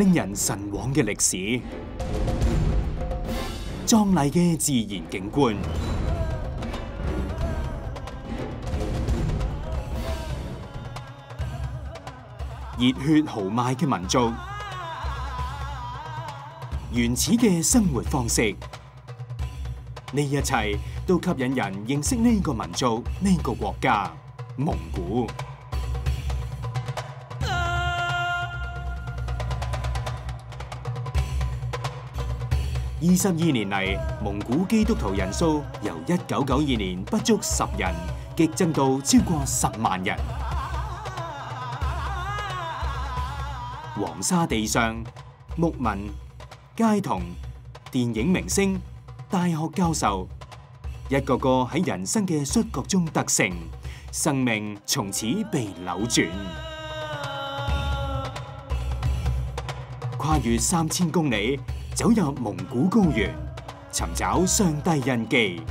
令人神往嘅歷史，壯麗嘅自然景觀，熱血豪邁嘅民族，原始嘅生活方式，呢一切都吸引人認識呢個民族、呢個國家——蒙古。22年嚟，蒙古基督徒人數由1992年不足10人，激增到超過10萬人。黃沙地上，牧民、街童、電影明星、大學教授，一個個喺人生嘅摔角中得勝，生命從此被扭轉。跨越3000公里，走入蒙古高原，尋找上帝印記。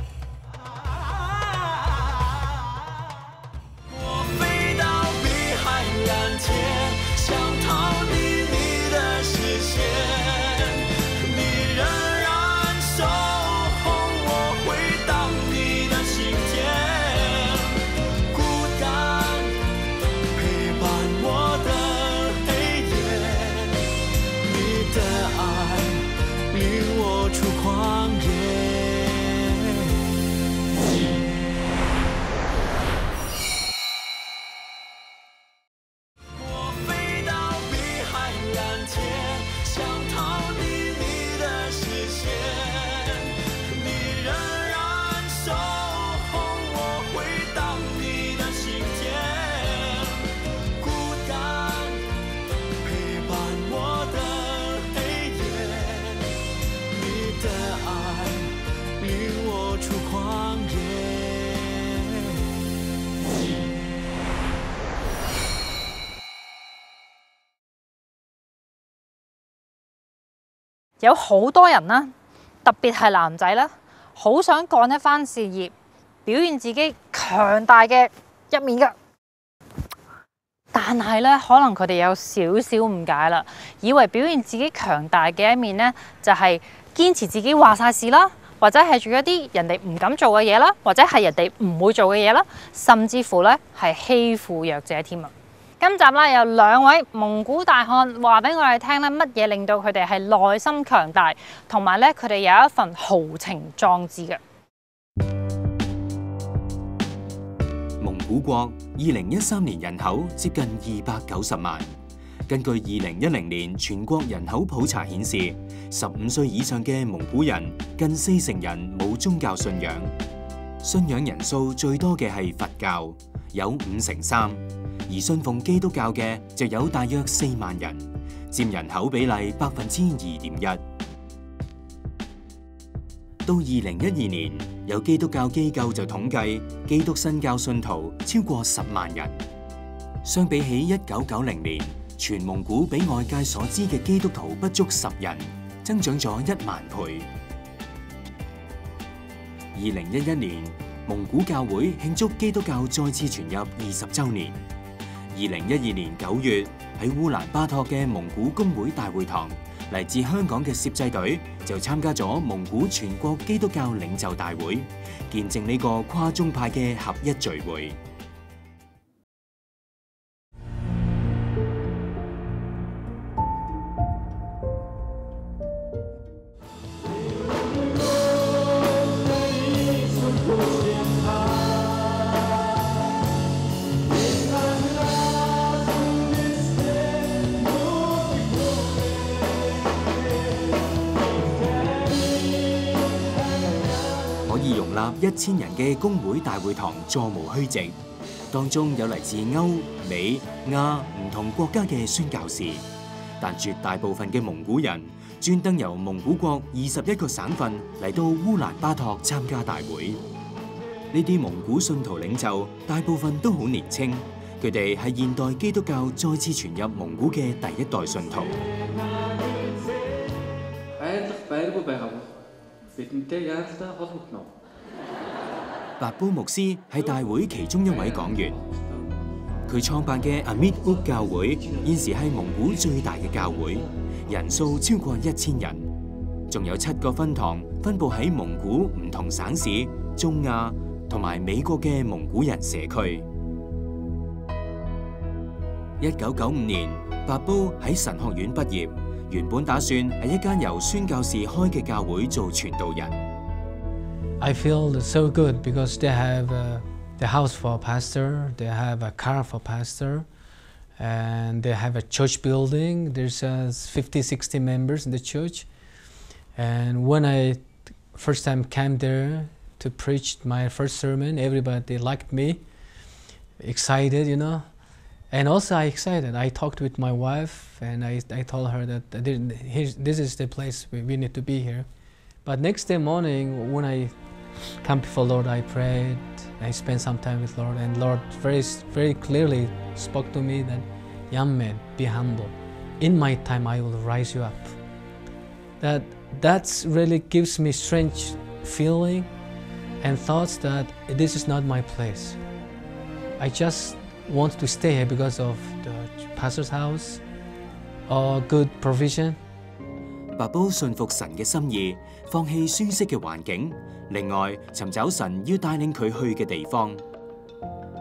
有好多人啦，特別係男仔啦，好想幹一番事業，表現自己強大嘅一面㗎。但係咧，可能佢哋有少少誤解啦，以為表現自己強大嘅一面咧，就係堅持自己話晒事啦，或者係做一啲人哋唔敢做嘅嘢啦，或者係人哋唔會做嘅嘢啦，甚至乎咧係欺負弱者添啊！今集啦，有2位蒙古大漢話俾我哋聽咧，乜嘢令到佢哋係內心強大，同埋咧佢哋有一份豪情壯志嘅。蒙古國2013年人口接近290萬。根據2010年全國人口普查顯示，15歲以上嘅蒙古人近40%人冇宗教信仰，信仰人數最多嘅係佛教，有53%。而信奉基督教嘅就有大約4萬人，佔人口比例2.1%。到2012年，有基督教機構就統計，基督新教信徒超過10萬人。相比起1990年，全蒙古比外界所知嘅基督徒不足10人，增長咗1萬倍。2011年，蒙古教會慶祝基督教再次傳入20週年。2012年9月，喺烏蘭巴托嘅蒙古公會大會堂，嚟自香港嘅攝製隊就參加咗蒙古全國基督教領袖大會，見證呢個跨宗派嘅合一聚會。容納1000人嘅公會大會堂座無虛席，當中有嚟自歐、美、亞唔同國家嘅宣教士，但絕大部分嘅蒙古人專登由蒙古國21個省份嚟到烏蘭巴托參加大會。呢啲蒙古信徒領袖大部分都好年輕，佢哋係現代基督教再次傳入蒙古嘅第一代信徒。白布牧師係大會其中一位講員，佢創辦嘅阿密屋教會現時係蒙古最大嘅教會，人數超過1000人，仲有7個分堂分佈喺蒙古唔同省市、中亞同埋美國嘅蒙古人社區。1995年，白煲喺神學院畢業，原本打算喺一間由宣教士開嘅教會做傳道人。I feel so good because they have the house for a pastor, they have a car for pastor, and they have a church building. There's 50, 60 members in the church. And when I first time came there to preach my first sermon, everybody liked me, excited, you know. And also I excited. I talked with my wife and I told her that this is the place we need to be here. But next day morning when I come before Lord, I prayed, I spent some time with Lord, and Lord very clearly spoke to me that, young man, be humble. In my time I will rise you up. That really gives me strange feeling and thoughts that this is not my place. I just want to stay here because of the pastor's house or good provision. 白煲信服神嘅心意，放棄舒適嘅環境，另外尋找神要帶領佢去嘅地方。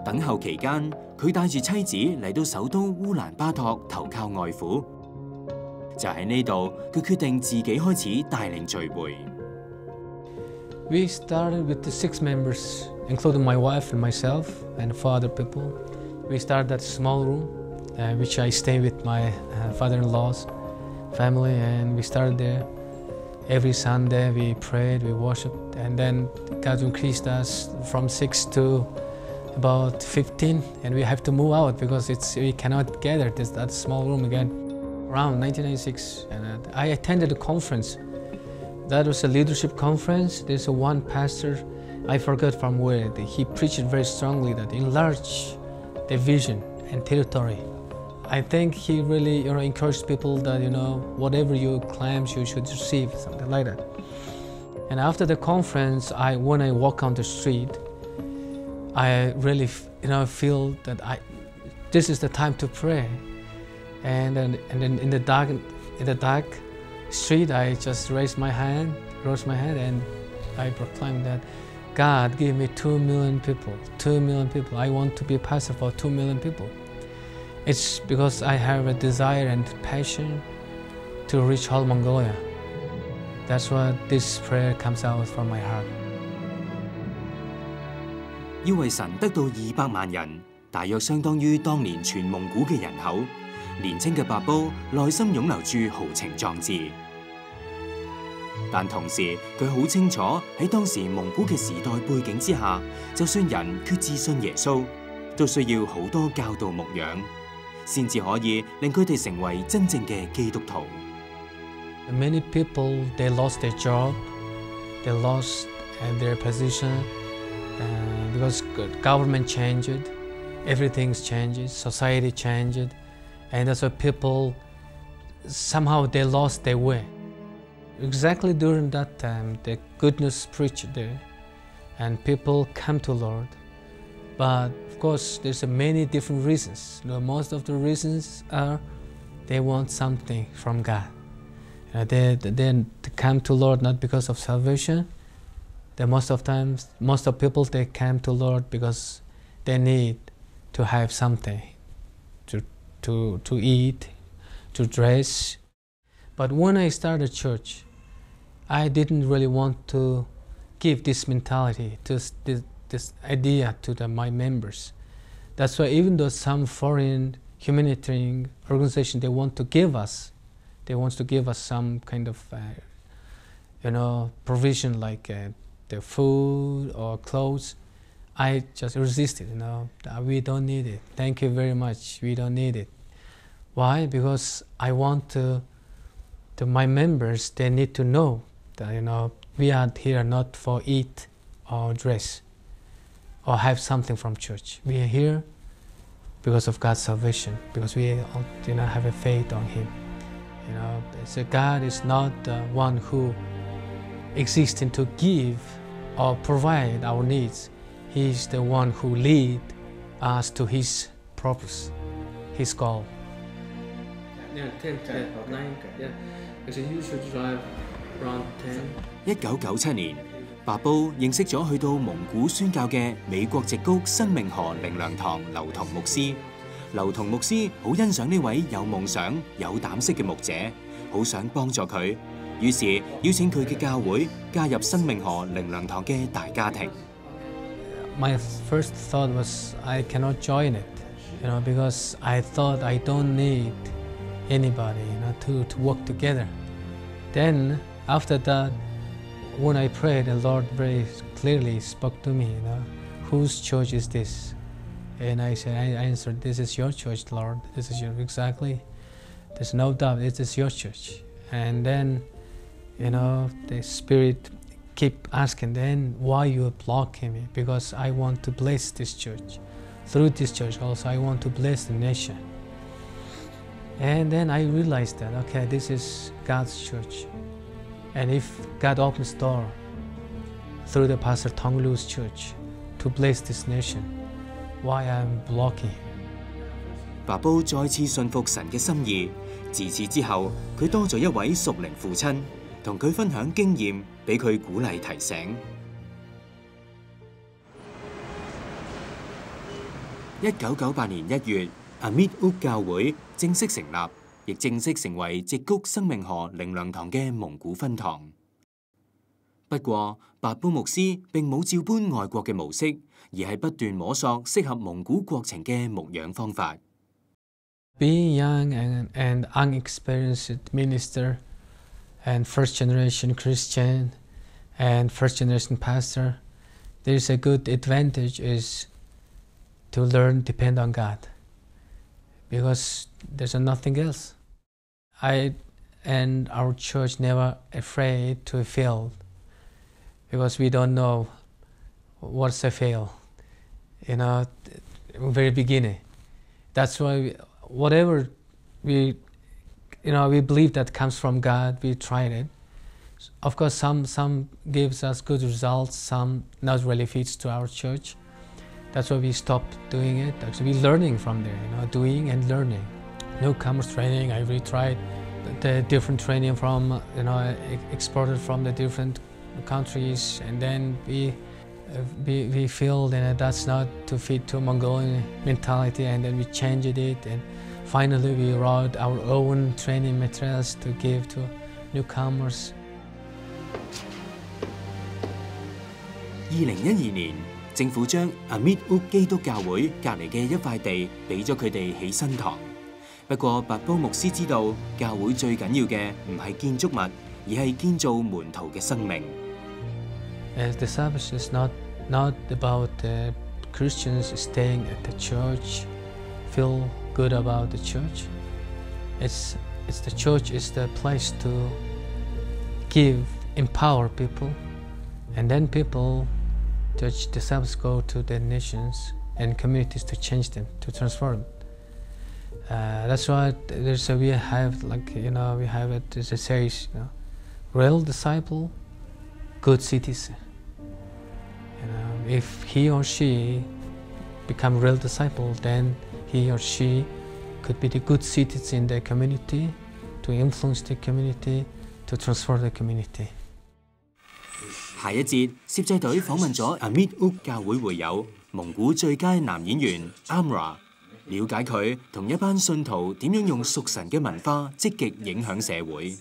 等候期間，佢帶住妻子嚟到首都烏蘭巴托投靠外父。就喺呢度，佢決定自己開始帶領聚會。We started with the 6 members, including my wife and myself and 4 other people. We started that small room, which I stay with my father-in-law's family, and we started there. Every Sunday we prayed, we worshiped, and then God increased us from 6 to about 15, and we have to move out because we cannot gather that small room again. Around 1996, and I attended a conference. That was a leadership conference. There's one pastor, I forgot from where, he preached very strongly that enlarge the vision and territory. I think he really encouraged people that whatever you claim you should receive, something like that. And after the conference, when I walk on the street, I really feel that this is the time to pray. And then in the dark street, I just raised my hand, and I proclaimed that God give me 2 million people, 2 million people. I want to be a pastor for 2 million people. It's because I have a desire and passion to reach whole Mongolia. That's why this prayer comes out from my heart. 要為神得到200萬人，大約相當於當年全蒙古嘅人口。年青嘅白煲內心湧流住豪情壯志，但同時佢好清楚喺當時蒙古嘅時代背景之下，就算人決志信耶穌，都需要好多教導牧養，先至可以令佢哋成為真正嘅基督徒。Many people they lost their job, they lost their position because government changed, everything's changed, society changed. And that's why people, somehow they lost their way. Exactly during that time, the goodness preached there, and people come to Lord. But of course, there's many different reasons. Most of the reasons are they want something from God. They come to Lord not because of salvation. Most of people they come to Lord because they need to have something. To eat, to dress. But when I started church, I didn't really want to give this mentality, this idea to my members. That's why even though some foreign humanitarian organization, they want to give us some kind of provision like the food or clothes, I just resisted, we don't need it. Thank you very much, we don't need it. Why? Because I want my members, they need to know that, we are here not for eat or dress or have something from church. We are here because of God's salvation, because we have a faith on Him. So God is not the one who exists to give or provide our needs. He is the one who leads us to His purpose, His call. Yeah, 10, 9, yeah. Because you should drive around 10. 1997年，白布認識咗去到蒙古宣教嘅美國矽谷生命河靈糧堂劉同牧師。劉同牧師好欣賞呢位有夢想、有膽識嘅牧者，好想幫助佢，於是邀請佢嘅教會加入生命河靈糧堂嘅大家庭。My first thought was I cannot join it, because I thought I don't need anybody, to work together. Then after that, when I prayed, the Lord very clearly spoke to me, whose church is this? And I answered, this is your church, Lord. This is exactly. There's no doubt, it is your church. And then, the Spirit keep asking, then why you are blocking me? Because I want to bless this church. Through this church also, I want to bless the nation. And then I realized that, okay, this is God's church. And if God opens the door through the Pastor Tonglu's church to bless this nation, why I'm blocking? 白布再次信服神嘅心意，自此之後，佢多咗一位屬靈父親，同佢分享經驗，俾佢鼓勵提醒。1998年1月，阿密屋教會正式成立，亦正式成為矽谷生命河靈糧堂嘅蒙古分堂。不過，白布牧師並冇照搬外國嘅模式，而係不斷摸索適合蒙古國情嘅牧養方法。Being young and unexperienced minister and first generation Christian and first generation pastor, there's a good advantage is to learn depend on God, because there's nothing else. I and our church never afraid to fail, because we don't know what's a fail, very beginning. That's why whatever we believe that comes from God, we tried it. Of course, some gives us good results, some not really fits to our church. That's why we stopped doing it. Actually, we're learning from there, doing and learning. Newcomers training, I really tried the different training from, exported from the different countries, and then we feel that that's not to fit to Mongolian mentality, and then we changed it, and finally we wrote our own training materials to give to newcomers. 2012年，政府將阿密屋基督教會隔離嘅一塊地俾咗佢哋起新堂。不過，白布牧師知道教會最緊要嘅唔係建築物，而係建造門徒嘅生命。The service is not about the Christians staying at the church, feel good about the church. It's the church is the place to empower people, and then people, the service go to the nations and communities to change them, to transform. That's why we have it as it says, real disciple, good citizen. If he or she become real disciple, then he or she could be the good citizen in the community, to influence the community, to transform the community. 下一節，攝製隊訪問咗阿密屋教會會友蒙古最佳男演員 Amra， 了解佢同一班信徒點樣用屬神嘅文化積極影響社會。